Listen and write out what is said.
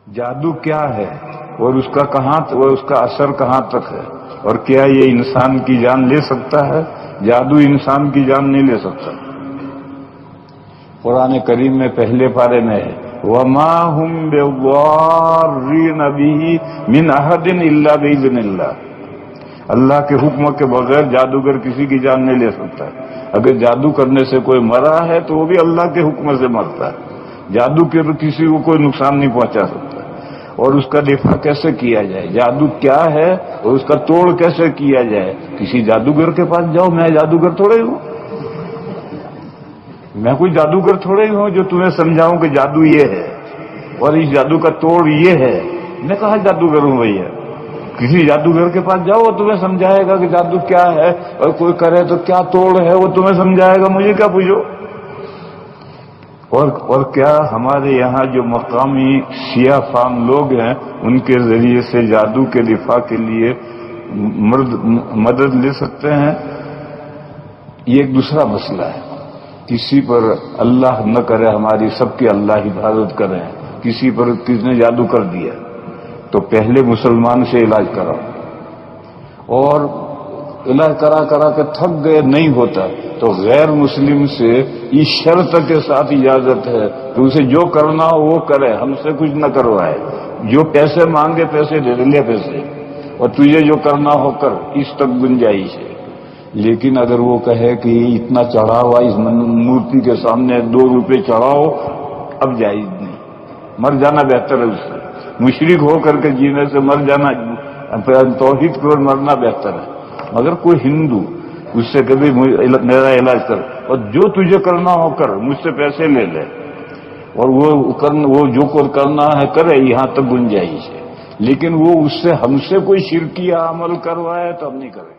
جادو کیا ہے اور اس کا اس کا اثر کہاں تک ہے، اور کیا یہ انسان کی جان لے سکتا ہے؟ جادو انسان کی جان نہیں لے سکتا۔ قرآن کریم میں پہلے پارے میں ہے وَمَا هُمْ بِضَارِّينَ بِهِ مِنْ أَحَدٍ إِلَّا بِإِذْنِ اللَّهِ۔ اللہ کے حکم کے بغیر جادوگر کسی کی جان نہیں لے سکتا۔ اگر جادو کرنے سے کوئی مرا ہے تو وہ بھی اللہ کے حکم سے مرتا ہے۔ جادو کے کسی کو کوئی نقصان نہیں پہنچا سکتا۔ اور اس کا دفاع کیسے کیا جائے، جادو کیا ہے اور اس کا توڑ کیسے کیا جائے؟ کسی جادوگر کے پاس جاؤ، میں جادوگر تھوڑے ہوں، میں کوئی جادوگر تھوڑے ہوں جو تمہیں سمجھاؤں کہ جادو یہ ہے اور اس جادو کا توڑ یہ ہے۔ میں کہاں جادوگر ہوں بھیا؟ کسی جادوگر کے پاس جاؤ، وہ تمہیں سمجھائے گا کہ جادو کیا ہے، اور کوئی کرے تو کیا توڑ ہے وہ تمہیں سمجھائے گا، مجھے کیا پوچھو۔ اور کیا ہمارے یہاں جو مقامی شیعہ فام لوگ ہیں ان کے ذریعے سے جادو کے دفاع کے لیے مدد لے سکتے ہیں؟ یہ ایک دوسرا مسئلہ ہے۔ کسی پر اللہ نہ کرے، ہماری سب کی اللہ حفاظت کرے، کسی پر کس نے جادو کر دیا تو پہلے مسلمان سے علاج کراؤ، اور علاج کرا کے تھک گئے نہیں ہوتا تو غیر مسلم سے اس شرط کے ساتھ اجازت ہے کہ اسے جو کرنا ہو وہ کرے، ہم سے کچھ نہ کروائے، جو پیسے مانگے پیسے دے لے پیسے، اور تجھے جو کرنا ہو کر، اس تک گنجائش ہے۔ لیکن اگر وہ کہے کہ اتنا چڑھا ہوا اس مورتی کے سامنے 2 روپے چڑھاؤ، اب جائز نہیں، مر جانا بہتر ہے اس سے، مشرک ہو کر کے جینے سے مر جانا، توحید پر مرنا بہتر ہے۔ مگر کوئی ہندو اس سے کبھی میرا علاج کر، اور جو تجھے کرنا ہو کر، مجھ سے پیسے لے لے، اور وہ جو کرنا ہے کرے، یہاں تک گنجائش ہے۔ لیکن وہ اس سے ہم سے کوئی شرکیہ عمل کروائے تو ہم نہیں کریں۔